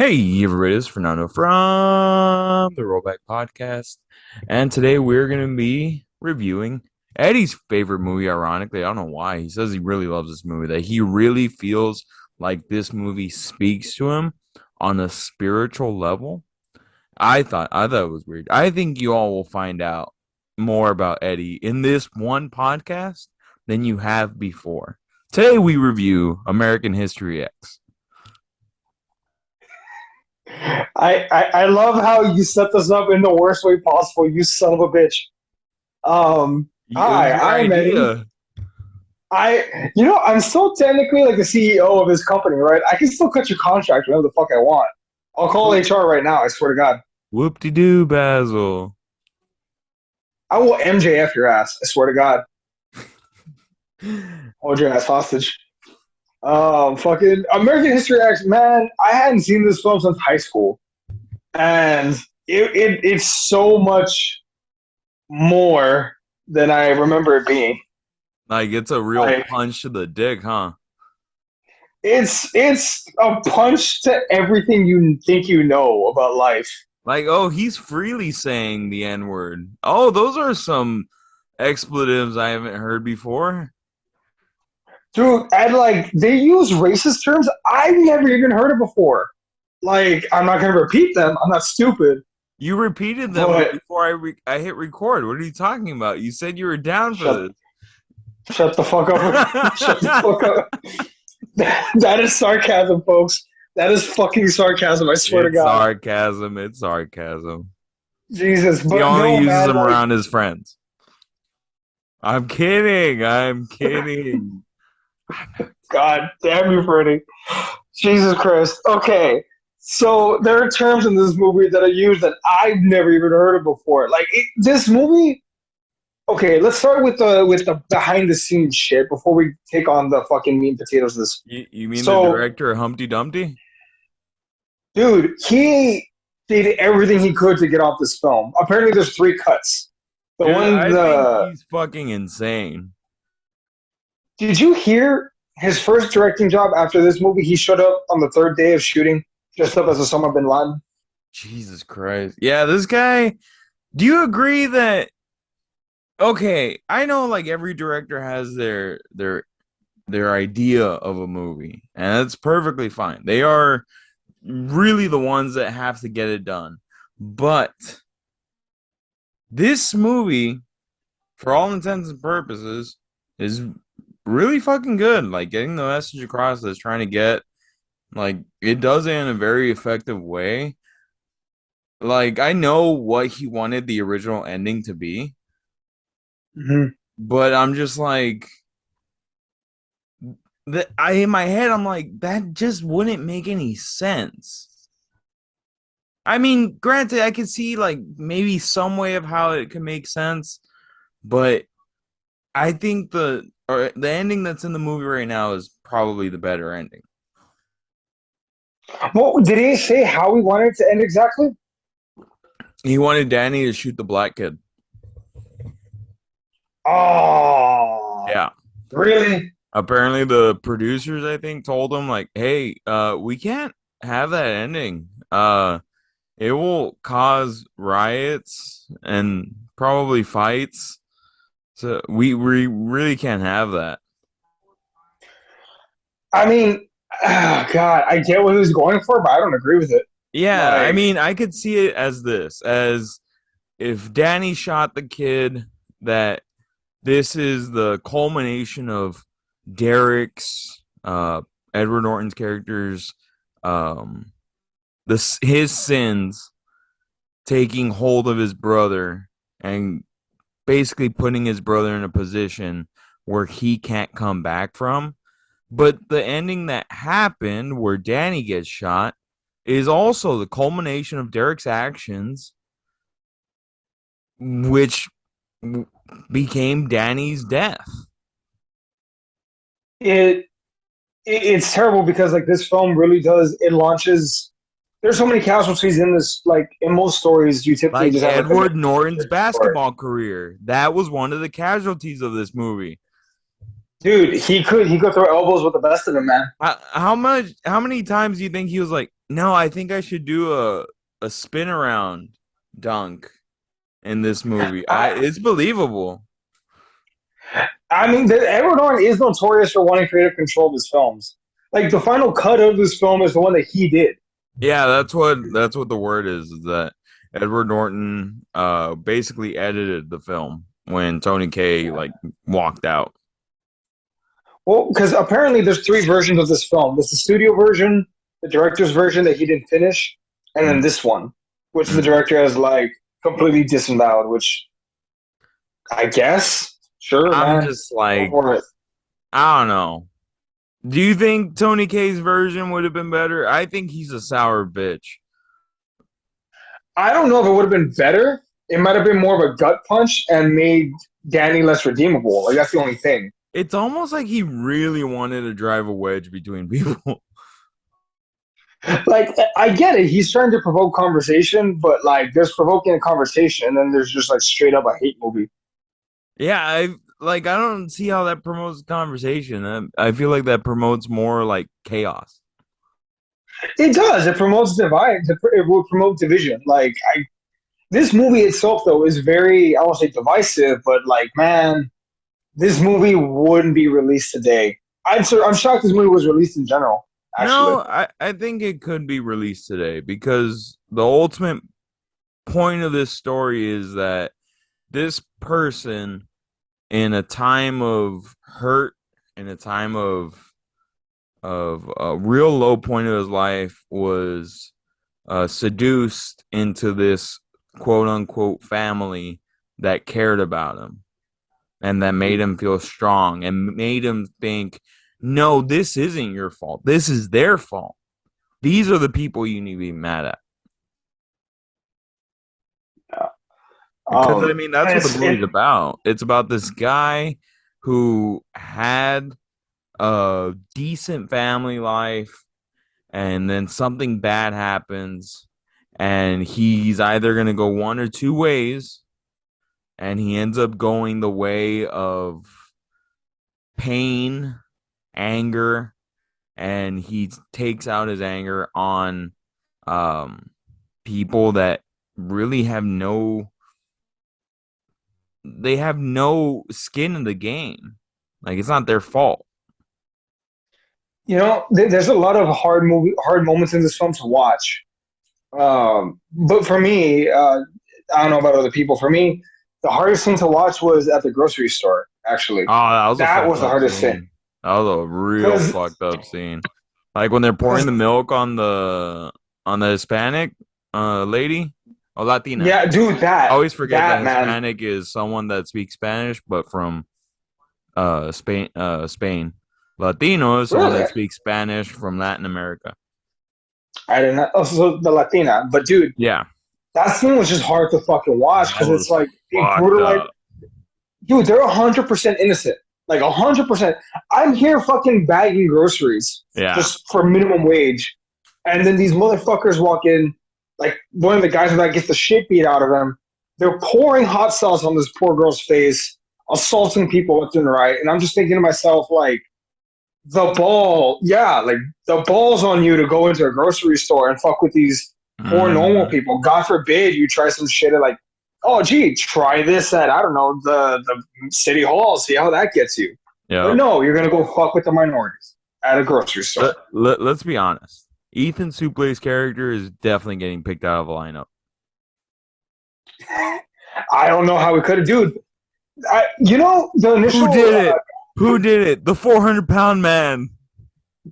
Hey, everybody, it's Fernando from the Rollback Podcast. And today we're going to be reviewing Eddie's favorite movie, ironically. I don't know why. He says he really loves this movie, that he really feels like this movie speaks to him on a spiritual level. I thought it was weird. I think you all will find out more about Eddie in this one podcast than you have before. Today we review American History X. I love how you set this up in the worst way possible, you son of a bitch. It was Hi, your I'm Eddie. idea. I'm still technically like the CEO of this company, right? I can still cut your contract whenever the fuck I want. I'll call HR right now, I swear to God. Whoop-de-doo, Basil. I will MJF your ass, I swear to God. Hold your ass hostage. Fucking American History X, man, I hadn't seen this film since high school. And it's so much more than I remember it being. Like, it's a real Like punch to the dick, huh? it's a punch to everything you think you know about life. Like, oh, he's freely saying the N-word. Oh, those are some expletives I haven't heard before. Dude, and like they use racist terms I've never even heard of before. Like, I'm not gonna repeat them. I'm not stupid. You repeated them But before I hit record. What are you talking about? You said you were down for shut this. shut the fuck up. Shut the fuck up. That is sarcasm, folks. That is fucking sarcasm, I swear to It's God. sarcasm. It's sarcasm. Jesus. He But only no, uses man, them like around his friends. I'm kidding. I'm kidding. God damn you, Freddie. Jesus Christ. Okay. So there are terms in this movie that are used that I've never even heard of before. This movie. Okay, let's start with the behind the scenes shit before we take on the fucking meat and potatoes of this. You mean the So, director Humpty Dumpty? dude, he did everything he could to get off this film. Apparently, there's three cuts. The Dude, one, I think the he's fucking insane. did you hear his first directing job after this movie? He showed up on the third day of shooting, dressed up as Osama bin Laden. Jesus Christ. Yeah, this guy, do you agree that okay, I know like every director has their idea of a movie, and that's perfectly fine. They are really the ones that have to get it done. But this movie, for all intents and purposes, is really fucking good. Like getting the message across that it's trying to get, like it does it in a very effective way. Like I know what he wanted the original ending to be, Mm-hmm. but I'm just like that I in my head I'm like that just wouldn't make any sense. I mean, granted, I could see like maybe some way of how it could make sense, but I think the ending that's in the movie right now is probably the better ending. Well, did he say how he wanted it to end exactly? He wanted Danny to shoot the black kid. Oh, Yeah. really? Apparently the producers I think told him like, "Hey, we can't have that ending. It will cause riots and probably fights. So we really can't have that." I mean, God, I get what he was going for, but I don't agree with it. Yeah, I Like, mean, I could see it as this, as if Danny shot the kid, that this is the culmination of Derek's, Edward Norton's character's, um, his sins taking hold of his brother and basically putting his brother in a position where he can't come back from. But the ending that happened where Danny gets shot is also the culmination of Derek's actions, which became Danny's death. it, it's terrible because like this film really does it launches. There's so many casualties in this. Like in most stories, you typically Like just have like a main Edward Norton's character story. basketball career. That was one of the casualties of this movie. Dude, he could throw elbows with the best of them, man. How many times do you think he was like, no, I think I should do a spin around dunk in this movie? I It's believable. I mean, Edward Norton is notorious for wanting creative control of his films. Like the final cut of this film is the one that he did. Yeah, that's what the word is that Edward Norton basically edited the film when Tony Kaye like walked out. Well, because apparently there's three versions of this film. There's the studio version, the director's version that he didn't finish, and then Mm, this one, which the mm. director has like completely disavowed. Which I guess, sure, I'm man, just go like, for it. I don't know. Do you think Tony Kaye's version would have been better? I think he's a sour bitch. I don't know if it would have been better. It might have been more of a gut punch and made Danny less redeemable. Like that's the only thing. It's almost like he really wanted to drive a wedge between people. Like I get it. He's trying to provoke conversation, but like there's provoking a conversation, and then there's just like straight up a hate movie. Yeah, I don't see how that promotes conversation. I feel like that promotes more like chaos. It does. It promotes divide. It will promote division. This movie itself, though, is very I won't say divisive, but like man, this movie wouldn't be released today. I'm shocked this movie was released in general. Actually, No, I think it could be released today because the ultimate point of this story is that this person in a time of hurt, in a time of a real low point of his life, was seduced into this quote unquote family that cared about him and that made him feel strong and made him think, no, this isn't your fault. This is their fault. These are the people you need to be mad at. yeah. Because I mean, that's And what the movie's about. It's about this guy who had a decent family life, and then something bad happens, and he's either going to go one or two ways, and he ends up going the way of pain, anger, and he takes out his anger on um, people that really have no skin in the game. Like it's not their fault. there's a lot of hard moments in this film to watch. But for me, I don't know about other people. For me, the hardest thing to watch was at the grocery store. Actually, Oh, that was a that fucked was the up hardest thing scene. That was a real because fucked up scene. Like when they're pouring because the milk on the Hispanic lady or Latina. yeah, dude, I always forget that that man, Hispanic is someone that speaks Spanish, but from Spain. Latino is someone really, that speaks Spanish from Latin America. I didn't know. Oh, so the Latina, but dude, Yeah, that scene was just hard to fucking watch that because it's was like they fucked brutalize. up. Dude, they're 100% innocent. Like 100%. I'm here fucking bagging groceries Yeah. just for minimum wage, and then these motherfuckers walk in. Like one of the guys that gets the shit beat out of them. They're pouring hot sauce on this poor girl's face, assaulting people left and right. And I'm just thinking to myself, like, like the ball's on you to go into a grocery store and fuck with these poor normal Mhm. people. God forbid you try some shit at like, oh gee, try this at I don't know the city hall, see how that gets you. But Yep. no, you're gonna go fuck with the minorities at a grocery store. Let's be honest. Ethan Suplee's character is definitely getting picked out of the lineup. I don't know how we could have, dude. The Who initial did it? Who did it? The 400-pound man.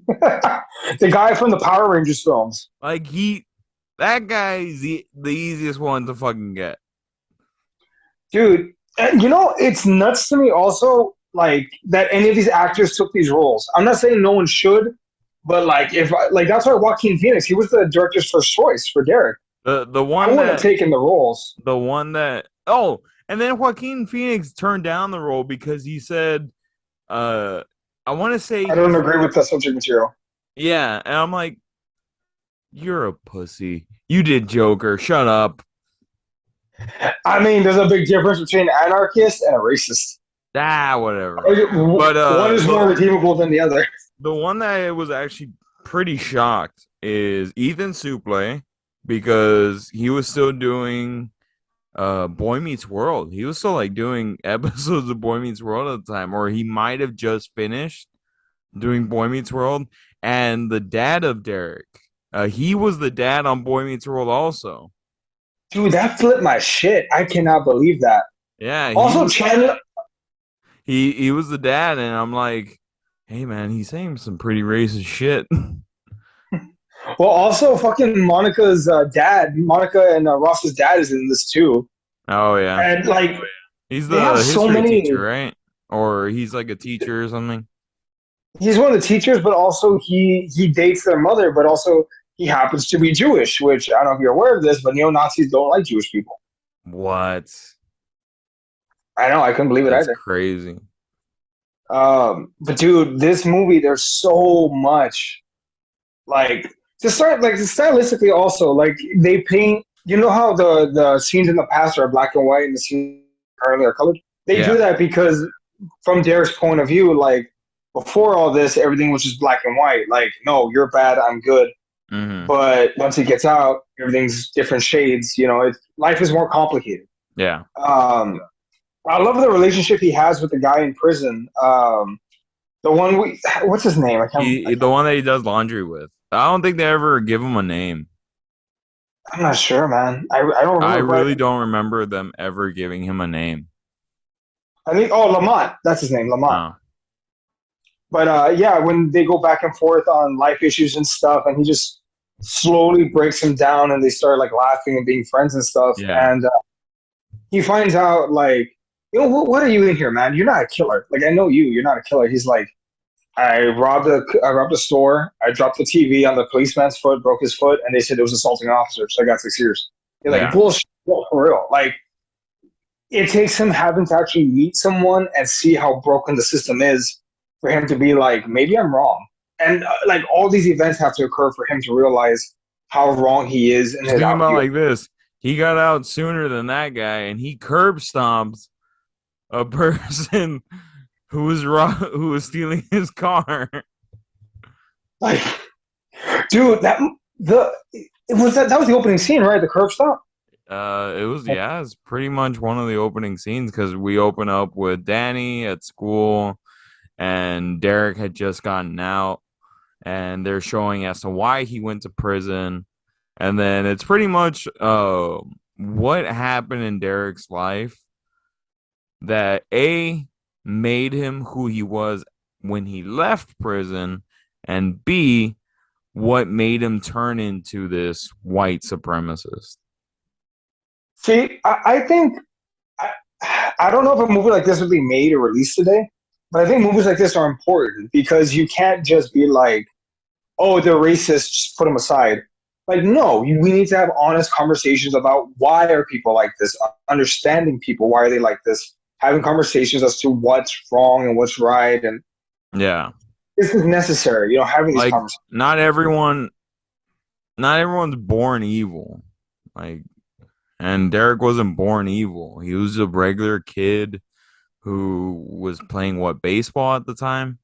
the guy from the Power Rangers films. Like that guy is the easiest one to fucking get. Dude, and it's nuts to me also like that any of these actors took these roles. I'm not saying no one should, but like if like that's why Joaquin Phoenix, he was the director's first choice for Derek. The I one wouldn't have that taken the roles. the one that oh, and then Joaquin Phoenix turned down the role because he said, uh, I want to say I don't agree with the subject material. yeah, and I'm like, you're a pussy. You did Joker. Shut up. I mean, there's a big difference between an anarchist and a racist. Whatever. But One is more redeemable than the other. the one that I was actually pretty shocked is Ethan Suplee because he was still doing Boy Meets World. He was still like doing episodes of Boy Meets World at the time, or he might have just finished doing Boy Meets World. And the dad of Derek, he was the dad on Boy Meets World also. Dude, that flipped my shit. I cannot believe that. Yeah, Also, Chandler. he was the dad, and I'm like, hey man, he's saying some pretty racist shit. Well, also fucking Monica's dad, Monica and Ross's dad is in this too, Oh yeah, and like he's they have the so history many. teacher, right? Or he's like a teacher or something. He's one of the teachers, but also he dates their mother, but also he happens to be Jewish, which I don't know if you're aware of this, but neo Nazis don't like Jewish people. What? I know, I couldn't believe it That's either. crazy. But dude, this movie, there's so much like stylistically also like they paint. You know how the scenes in the past are black and white and the scenes currently are colored. They do Yeah. that because from Derek's point of view, like before all this, everything was just black and white. Like, no, you're bad, I'm good. Mm-hmm. But once he gets out, everything's different shades. Life is more complicated. Yeah. Um, I love the relationship he has with the guy in prison. The one what's his name? The one that he does laundry with. I don't think they ever give him a name. I'm not sure, man. I don't I remember, but really don't remember them ever giving him a name. I think Lamont. That's his name, Lamont. Oh, But yeah, when they go back and forth on life issues and stuff, and he just slowly breaks him down, and they start like laughing and being friends and stuff, yeah. and he finds out like, what are you in here, man? You're not a killer. Like I know you. You're not a killer. He's like, I robbed a store. I dropped the TV on the policeman's foot, broke his foot, and they said it was assaulting an officer. So I got 6 years. You're like Yeah. bullshit for real. Like it takes him having to actually meet someone and see how broken the system is for him to be like, maybe I'm wrong. And like all these events have to occur for him to realize how wrong he is in Just his think about it outview. like this. He got out sooner than that guy, and he curb stomped a person who was stealing his car. Like, dude, the it was that was the opening scene, right? The curb stop. It's pretty much one of the opening scenes because we open up with Danny at school, and Derek had just gotten out, and they're showing as to why he went to prison, and then it's pretty much what happened in Derek's life that made him who he was when he left prison, and B, what made him turn into this white supremacist. See, I think I, I don't know if a movie like this would be made or released today, but I think movies like this are important because you can't just be like, "Oh, they're racist, just put them aside." Like, no, we need to have honest conversations about why are people like this, understanding people, why are they like this, having conversations as to what's wrong and what's right, and Yeah. this is necessary. Having these Like conversations. not everyone's born evil. Like, and Derek wasn't born evil. He was a regular kid who was playing what, baseball at the time?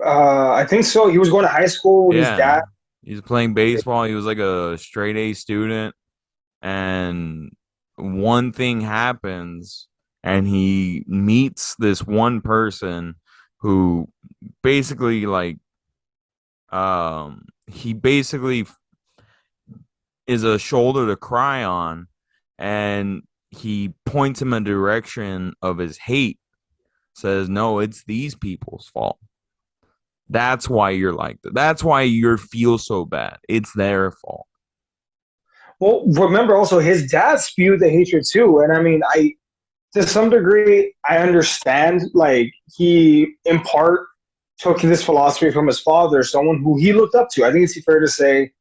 I think so. He was going to high school with his Yeah. dad. He was playing baseball. He was like a straight A student, and one thing happens, and he meets this one person who basically like he basically is a shoulder to cry on, and he points him in a direction of his hate, says no, it's these people's fault. That's why you're like that. That's why you feel so bad. It's their fault. Well, remember also his dad spewed the hatred too, and I mean, I to some degree I understand. Like he in part took this philosophy from his father, someone who he looked up to. I think it's fair to say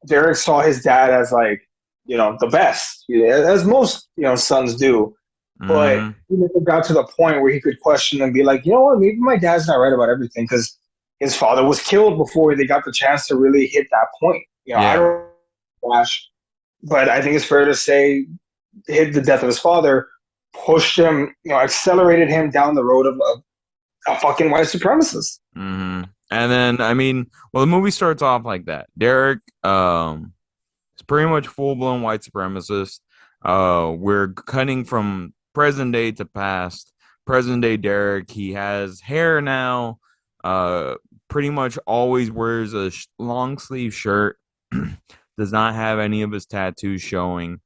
Derek saw his dad as like the best, as most sons do. But Mm-hmm. he never got to the point where he could question and be like, what, maybe my dad's not right about everything because his father was killed before they got the chance to really hit that point. I Yeah. don't watch, but I think it's fair to say hit the death of his father. pushed him, accelerated him down the road of a fucking white supremacist. And then, I mean, well, the movie starts off like that. Derek, is pretty much full blown white supremacist. We're cutting from present day to past. Present day Derek, he has hair now. Uh, Pretty much always wears a long sleeve shirt. Does not have any of his tattoos showing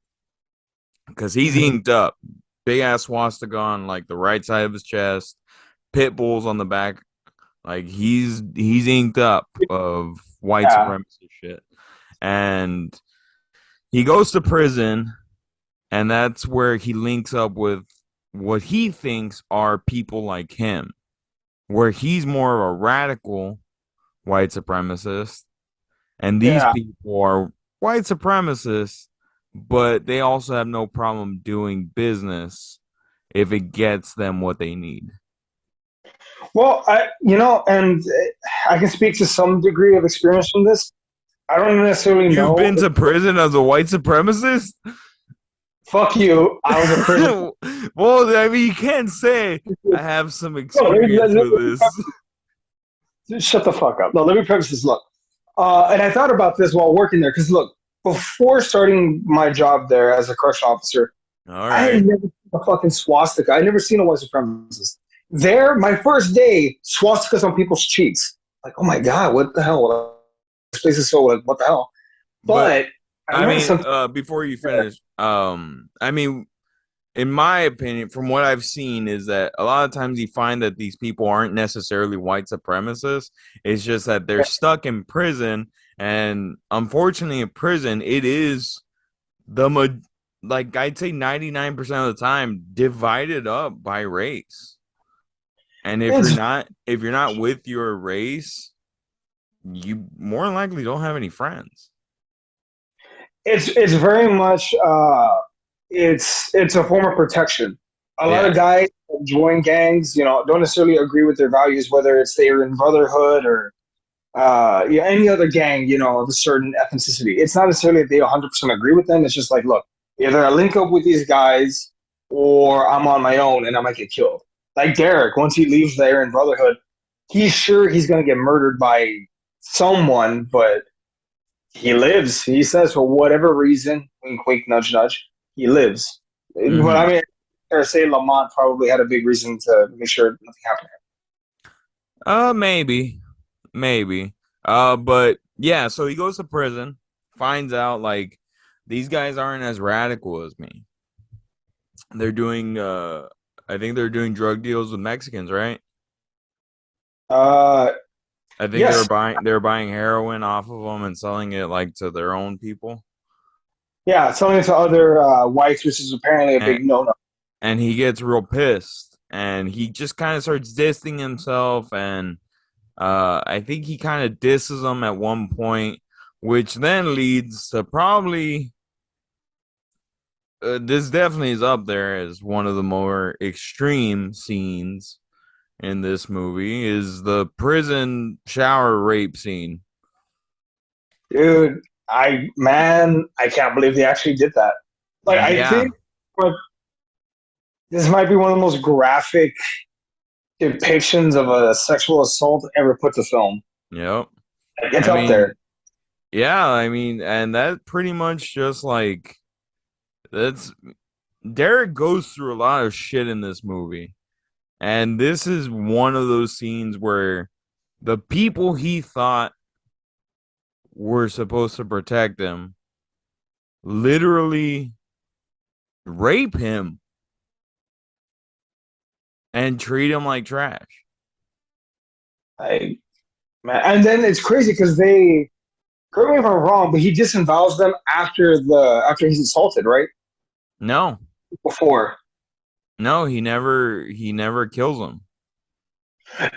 because he's Mhm. inked up. Big ass swastika on like the right side of his chest. Pit bulls on the back. Like he's inked up of white Yeah, supremacist shit. And he goes to prison, and that's where he links up with what he thinks are people like him, where he's more of a radical white supremacist, and these yeah. people are white supremacists, but they also have no problem doing business if it gets them what they need. Well, and I can speak to some degree of experience from this. I don't necessarily You've know. been to prison as a white supremacist? Fuck you. I was in prison. Well, I mean, you can't say I have some No, experience with this. shut the fuck up. No, let me preface this. Look, and I thought about this while working there because look, before starting my job there as a correctional officer, All I had right. never seen a fucking swastika. I had never seen a white supremacist. There, my first day, swastikas on people's cheeks. Like, oh my god, what the hell? This place is so like, what the hell? But But I I learned mean, something before you there. finish, I mean, in my opinion, from what I've seen, is that a lot of times you find that these people aren't necessarily white supremacists. It's just that they're stuck in prison, and unfortunately, in prison, it is the like I'd say 99% of the time divided up by race. And It's if you're not with your race, you more than likely don't have any friends. it's very much it's a form of protection. A lot of Yeah. guys join gangs, don't necessarily agree with their values, whether it's they're in brotherhood or yeah, any other gang, of a certain ethnicity. It's not necessarily that they 100% agree with them. It's just like, look, either I link up with these guys or I'm on my own and I might get killed. Like Derek, once he leaves the Aryan Brotherhood, he's sure he's going to get murdered by someone, but he lives. He says for whatever reason, wink, wink, nudge, nudge, he lives. But Mm-hmm. I mean, or say Lamont probably had a big reason to make sure nothing happened. Maybe, maybe. But yeah, so he goes to prison, finds out like these guys aren't as radical as me. They're doing I think they're doing drug deals with Mexicans, right? Uh, I think yes, they were buying heroin off of them and selling it like to their own people. yeah, selling it to other whites, which is apparently a And big no-no. and he gets real pissed and he just kind of starts dissing himself and I think he kind of disses them at one point, which then leads to probably this definitely is up there as one of the more extreme scenes in this movie is the prison shower rape scene. Dude, I can't believe they actually did that. Like, I Yeah. think like, this might be one of the most graphic depictions of a sexual assault ever put to film. Yep. Like, it's I up mean, there. yeah, I mean, and that pretty much just like that's Derek goes through a lot of shit in this movie. And this is one of those scenes where the people he thought were supposed to protect him literally rape him and treat him like trash. I man, and then it's crazy because correct me if I'm wrong, but he disavows them after he's assaulted, right? No, Before. no, he never kills him.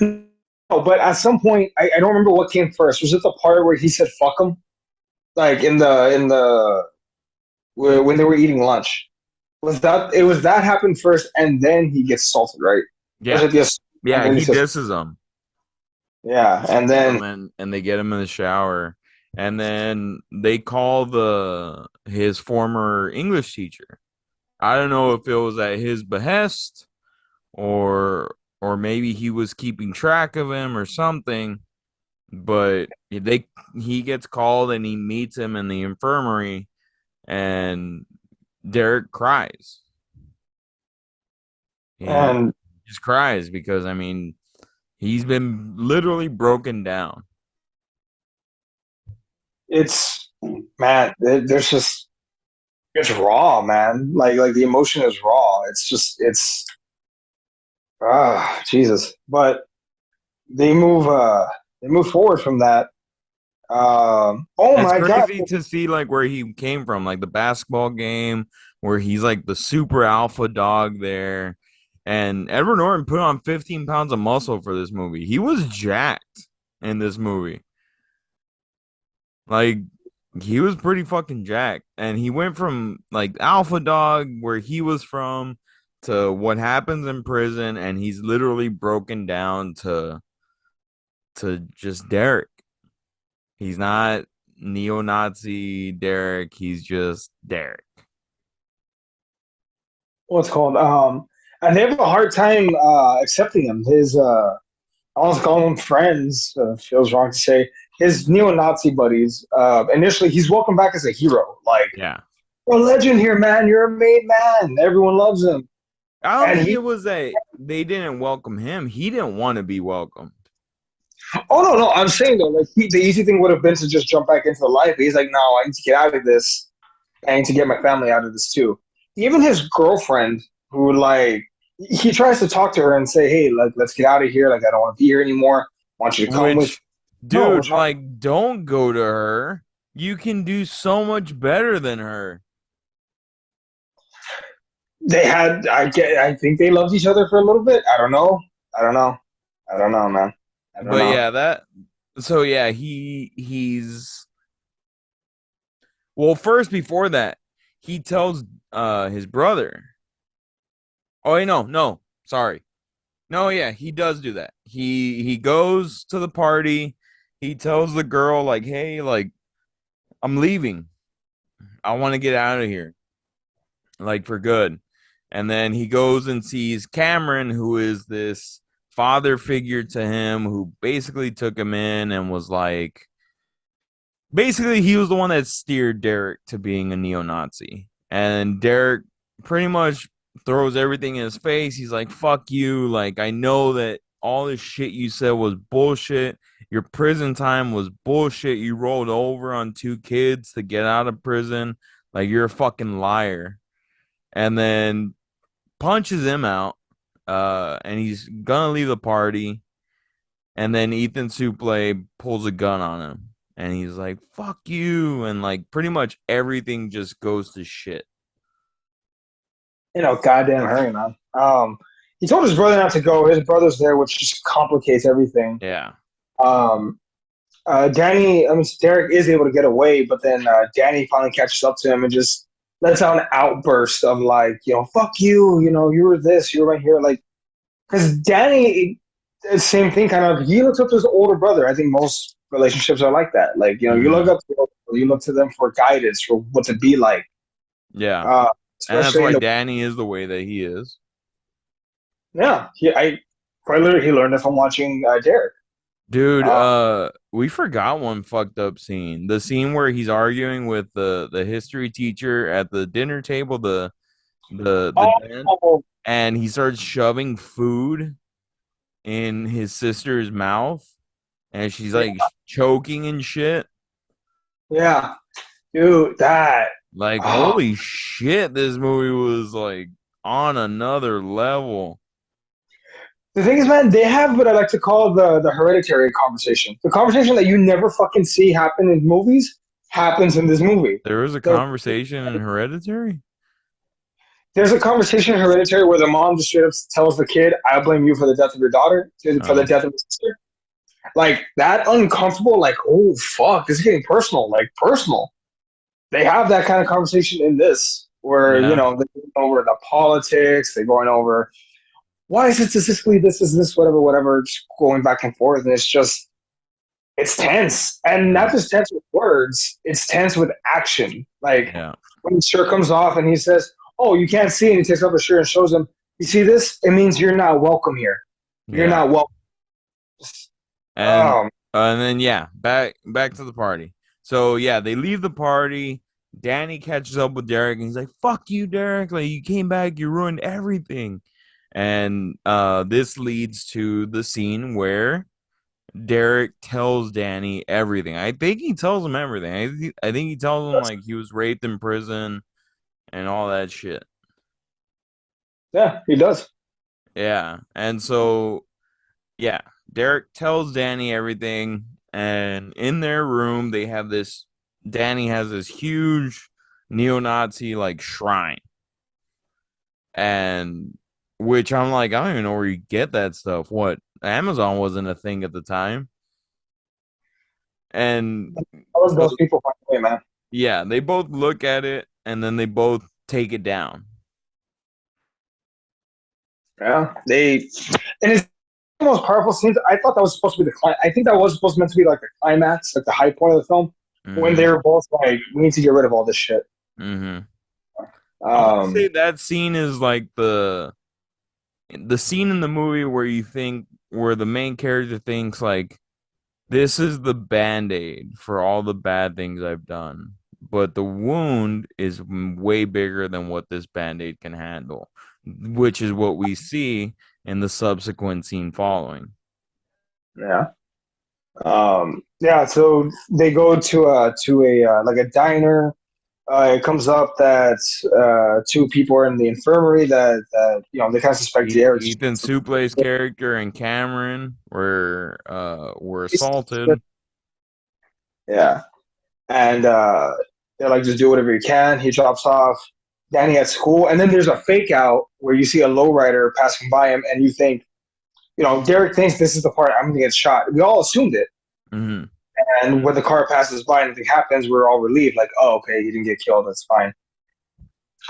No, but at some point, I don't remember what came first. Was it the part where he said "fuck him"? Like when they were eating lunch. Was that happened first, and then he gets assaulted, right? Or is Yeah, it the and yeah, then he he says, disses him. yeah, He and disses then him, and they get him in the shower, and then they call the his former English teacher, I don't know if it was at his behest or maybe he was keeping track of him or something. But he gets called and he meets him in the infirmary, and Derek cries. He And just cries because he's been literally broken down. it's man, there's just it's raw, man. Like the emotion is raw. It's just it's Jesus. But they move they move forward from that. Oh It's my God. crazy to see like where he came from, like the basketball game where he's like the super alpha dog there. And Edward Norton put on 15 pounds of muscle for this movie. He was jacked in this movie. Like he was pretty fucking jacked. And he went from like alpha dog where he was from to what happens in prison, and he's literally broken down to just Derek. He's not neo-Nazi Derek. He's just Derek. What's called? And they have a hard time accepting him. His I almost call him friends. Feels wrong to say. His neo-Nazi buddies. Initially, he's welcomed back as a hero. Like, Yeah. you're a legend here, man. You're a made man. Everyone loves him. I don't And think he, it was that they didn't welcome him. He didn't want to be welcomed. oh no, no, I'm saying though, like the easy thing would have been to just jump back into the life. He's like, no, I need to get out of this. I need to get my family out of this too. Even his girlfriend, who like he tries to talk to her and say, hey, like let's get out of here. Like I don't want to be here anymore. I want you to come with. Which, No, dude, what's wrong? like, don't go to her. You can do so much better than her. They had. I think they loved each other for a little bit. I don't know. I don't know. I don't know, man. I don't But know. yeah, that. So yeah, he's well. First, before that, he tells his brother. Oh, wait, no, sorry. No, yeah, he does do that. He goes to the party. He tells the girl like, "Hey, like I'm leaving. I want to get out of here, like for good." And then he goes and sees Cameron, who is this father figure to him, who basically took him in and was like, basically he was the one that steered Derek to being a neo-Nazi. And Derek pretty much throws everything in his face. He's like, "Fuck you. Like I know that all this shit you said was bullshit. Your prison time was bullshit. You rolled over on two kids to get out of prison. Like you're a fucking liar." And then punches him out. And he's gonna leave the party. And then Ethan Suplee pulls a gun on him. And he's like, "Fuck you." And like pretty much everything just goes to shit. Goddamn hurry, man. He told his brother not to go. His brother's there, which just complicates everything. Yeah. Um, Danny, I mean, Derek is able to get away, but then Danny finally catches up to him and just lets out an outburst of like, fuck you, you were this, you were right here, like, because Danny, same thing, kind of. He looks up to his older brother. I think most relationships are like that. Like, you look Mm-hmm. up to you look to them for guidance for what to be like. Yeah. Uh, And that's Especially in why the Danny is the way that he is. yeah, I quite literally he learned it from watching Derek. Dude, Uh, we forgot one fucked up scene. The scene where he's arguing with the history teacher at the dinner table, the den, oh, and he starts shoving food in his sister's mouth, and she's yeah, like choking and shit. yeah, dude, that. Like, Oh, holy shit, this movie was like on another level. the thing is, man, they have what I like to call the hereditary conversation. The conversation that you never fucking see happen in movies happens in this movie. There was a The, conversation in Hereditary. there's a conversation in Hereditary where the mom just straight up tells the kid, "I blame you for the death of your daughter, for the Oh, death of your sister." Like that uncomfortable, like, oh fuck, this is getting personal, like personal. They have that kind of conversation in this, where yeah, they're going over the politics, they're going over why is it statistically this is this, whatever, whatever, just going back and forth, and it's tense, and not yeah, just tense with words, it's tense with action. Like yeah. when his shirt comes off and he says, "Oh, you can't see," and he takes off his shirt and shows him. You see this? It means you're not welcome here. You're Yeah. not welcome. And Um, and then yeah, back to the party. So yeah, they leave the party. Danny catches up with Derek and he's like, "Fuck you, Derek! Like you came back, you ruined everything." And this leads to the scene where Derek tells Danny everything. I think he tells him everything. I think he tells him like he was raped in prison and all that shit. yeah, he does. Yeah. And so yeah, Derek tells Danny everything, and in their room they have this. Danny has this huge neo-Nazi like shrine, and which I'm like, I don't even know where you get that stuff. What, Amazon wasn't a thing at the time, and All of so those people find a way, man. yeah, they both look at it and then they both take it down. Yeah, and it's the most powerful scenes. I thought that was supposed to be I think that was supposed meant to be like the climax, like the high point of the film, when Mm-hmm. they were both like, "We need to get rid of all this shit." Mm-hmm. I want to say Um, that scene is like the scene in the movie where where the main character thinks like this is the band-aid for all the bad things I've done, but the wound is way bigger than what this band-aid can handle, which is what we see in the subsequent scene following. yeah. Yeah. So they go to a like a diner. It comes up that two people are in the infirmary that they kind of suspect Derek's. Ethan Suplee's character and Cameron were assaulted. Yeah, and they're like, just do whatever you can. He drops off Danny at school, and then there's a fake out where you see a lowrider passing by him, and you think, Derek thinks this is the part I'm gonna get shot. We all assumed it, Hmm. and when the car passes by and anything happens, we're all relieved, like, oh, okay, he didn't get killed, that's fine.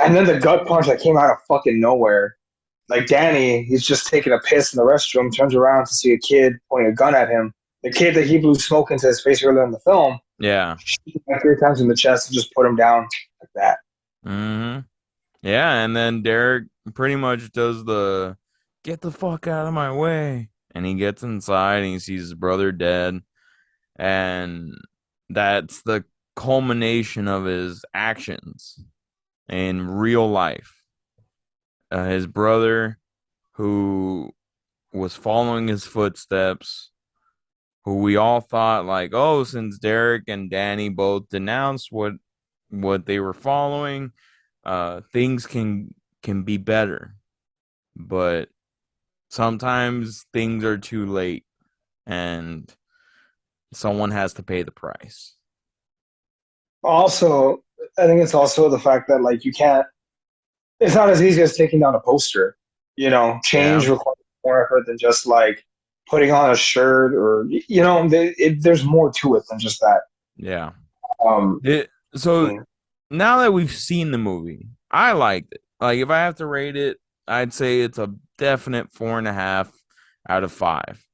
And then the gut punch that came out of fucking nowhere, like Danny, he's just taking a piss in the restroom, turns around to see a kid pointing a gun at him. The kid that he blew smoke into his face earlier in the film, Yeah. shoots him 3 times in the chest and just put him down like that. Hmm. Yeah, and then Derek pretty much does the get the fuck out of my way. And he gets inside and he sees his brother dead. And that's the culmination of his actions in real life. His brother, who was following his footsteps, who we all thought like, oh, since Derek and Danny both denounced what they were following, things can be better. But sometimes things are too late and someone has to pay the price. Also, I think it's also the fact that like you can't. It's not as easy as taking down a poster. Yeah. Change requires more effort than just like putting on a shirt or there's more to it than just that. Yeah. Um, So mm, now that we've seen the movie, I liked it. Like if I have to rate it, I'd say it's a definite 4.5 out of 5.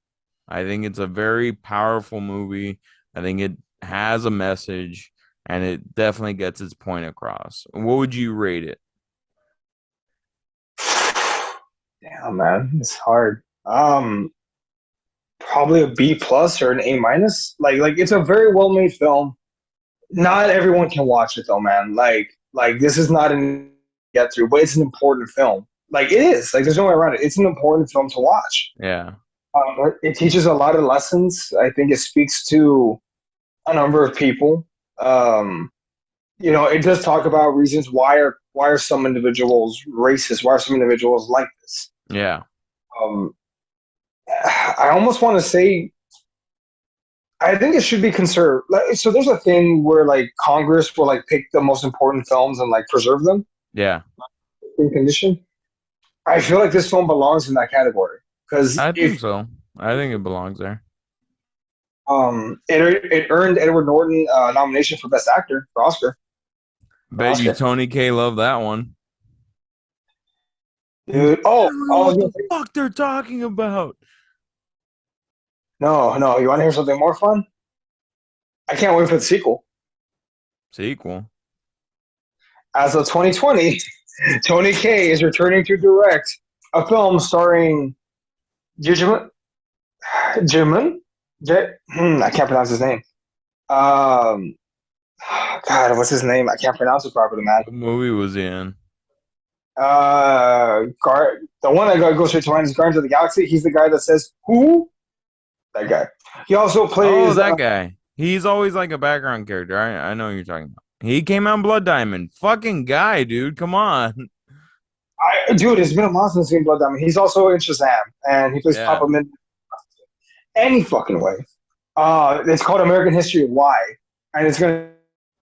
I think it's a very powerful movie. I think it has a message and it definitely gets its point across. What would you rate it? damn, man, it's hard. Probably a B plus or an A minus. Like it's a very well made film. Not everyone can watch it though, man. Like this is not an get through, but it's an important film. Like it is. Like there's no way around it. It's an important film to watch. Yeah. It teaches a lot of lessons. I think it speaks to a number of people. Um, it does talk about reasons why are some individuals racist? Why are some individuals like this? Yeah. Um, I almost want to say I think it should be conserved. So there's a thing where like Congress will like pick the most important films and like preserve them Yeah. in condition. I feel like this film belongs in that category because I think if so. I think it belongs there. it earned Edward Norton nomination for Best Actor for Bet you Oscar. Tony K loved that one. He's Dude, like, I oh, don't know oh, what the fuck they're talking about. no, no, you want to hear something more fun? I can't wait for the sequel. Sequel. As of 2020, Tony Kaye is returning to direct a film starring Jimin. Jimin? I can't pronounce his name. Um, God, what's his name? I can't pronounce it properly, man. What movie was he in? The one that goes straight to mind is Guardians of the Galaxy. He's the guy that says "Who?" That guy. He also Oh, plays. that guy. He's always like a background character. I know who you're talking about. He came out in Blood Diamond. Fucking guy, dude. Come on. Dude, it's been a month since I've seen Blood Diamond. He's also in Shazam, and he plays Yeah. Papa Mid. Any fucking way. It's called American History Why, and it's going to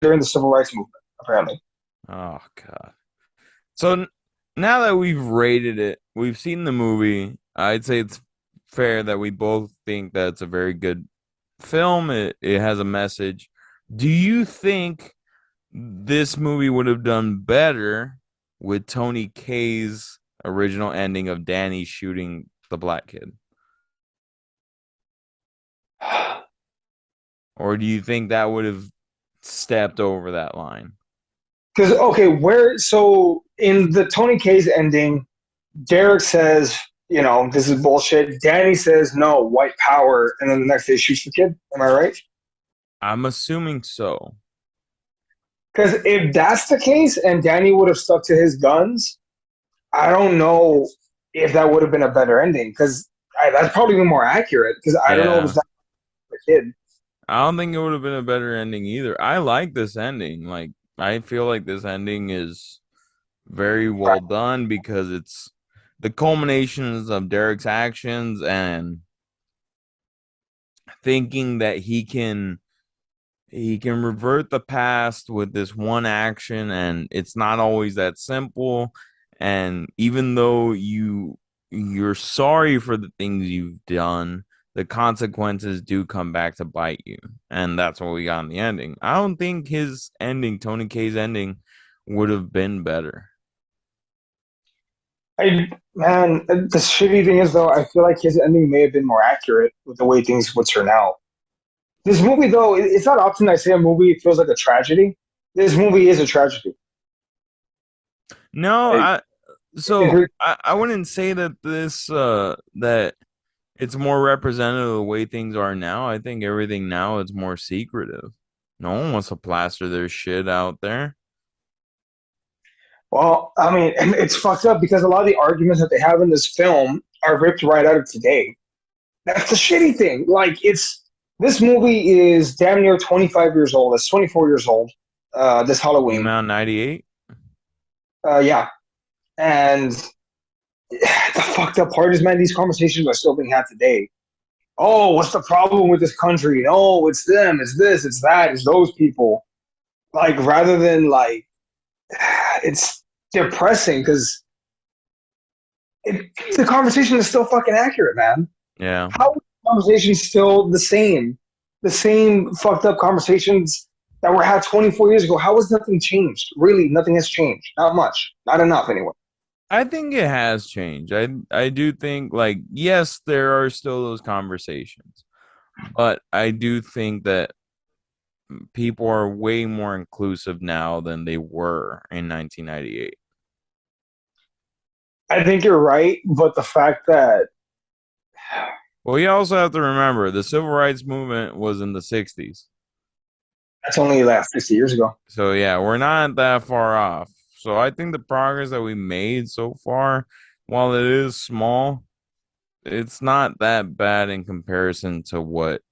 during the Civil Rights Movement, apparently. Oh god. So now that we've rated it, we've seen the movie. I'd say it's fair that we both think that it's a very good film. It has a message. Do you think this movie would have done better with Tony Kaye's original ending of Danny shooting the black kid? Or do you think that would have stepped over that line? Because okay, where so in the Tony Kaye's ending, Derek says, this is bullshit. Danny says, no, white power, and then the next day shoots the kid. Am I right? I'm assuming so. Because if that's the case, and Danny would have stuck to his guns, I don't know if that would have been a better ending. Because that's probably been more accurate. Because I don't know if it's Yeah. not the kid. I don't think it would have been a better ending either. I like this ending. Like, I feel like this ending is very well done because it's the culminations of Derek's actions and thinking that he can revert the past with this one action, and it's not always that simple. And even though you're sorry for the things you've done, the consequences do come back to bite you. And that's what we got in the ending. I don't think his ending, Tony Kaye's ending, would have been better. Man, the shitty thing is though, I feel like his ending may have been more accurate with the way things would turn out. This movie though, it's not often I say a movie feels like a tragedy. This movie is a tragedy. No, I so agree. I wouldn't say that that it's more representative of the way things are now. I think everything now is more secretive. No one wants to plaster their shit out there. Well, I mean, and it's fucked up because a lot of the arguments that they have in this film are ripped right out of today. That's the shitty thing. Like, this movie is damn near 25 years old. It's 24 years old. This Came Halloween. out in 98. Yeah, and the fucked up part is, man, these conversations are still being had today. Oh, what's the problem with this country? No, it's them. It's this. It's that. It's those people. Like, rather than like, it's depressing because the conversation is still fucking accurate, man. Yeah. How is the conversation still the same? The same fucked up conversations that were had 24 years ago. How has nothing changed? Really, nothing has changed. Not much. Not enough, anyway. I think it has changed. I do think like yes, there are still those conversations. But I do think that people are way more inclusive now than they were in 1998. I think you're right, but the fact that Well, you also have to remember the civil rights movement was in the 60s. that's only last 60 years ago. So yeah, we're not that far off. So I think the progress that we made so far, while it is small, it's not that bad in comparison to what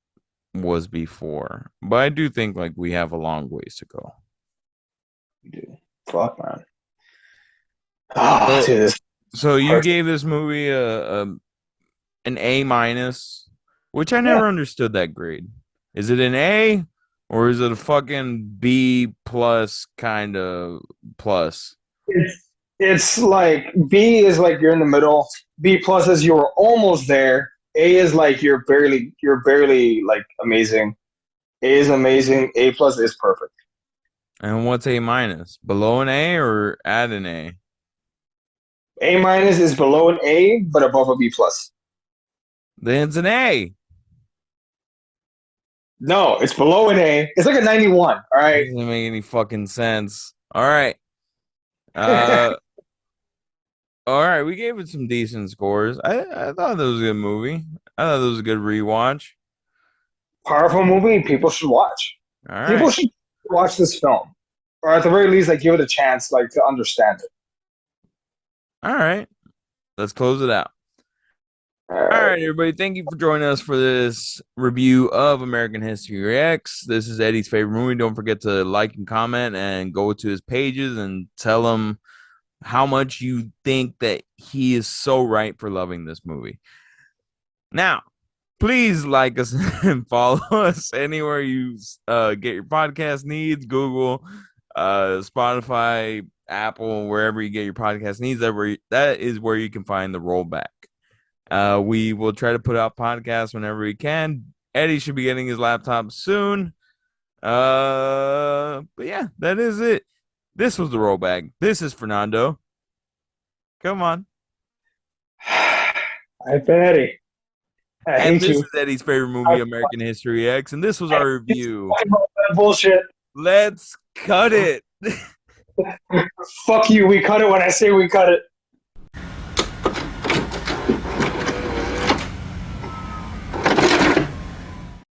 was before. But I do think like we have a long ways to go. Dude, fuck, man. Oh, So dude, this so you hurts. gave this movie a an A minus, which I Yeah, never understood that grade. Is it an A or is it a fucking B plus kind of plus? it's it's like B is like you're in the middle. B plus is you're almost there. A is like you're barely like amazing. A is amazing. A plus is perfect. And what's A minus? Below an A or at an A? A minus is below an A but above a B plus. Then it's an A. No, it's below an A. It's like a 91. All right. Doesn't make any fucking sense. All right. Uh All right, we gave it some decent scores. I thought it was a good movie. I thought it was a good rewatch. Powerful movie. People should watch. All People right, should watch this film, or at the very least, like give it a chance, like to understand it. all right. Let's close it out. All All right. right, everybody. Thank you for joining us for this review of American History X. This is Eddie's favorite movie. Don't forget to like and comment and go to his pages and tell him how much you think that he is so right for loving this movie. Now, please like us and follow us anywhere you get your podcast needs. Google, Spotify, Apple, wherever you get your podcast needs. That is where you can find the rollback. We will try to put out podcasts whenever we can. Eddie should be getting his laptop soon. But yeah, that is it. This was the rollback. This is Fernando. Come on. I've been Eddie. I And hate this you. is Eddie's favorite I movie, American History X. And this was our review. fucking bullshit. Let's cut it. Fuck you. We cut it when I say we cut it.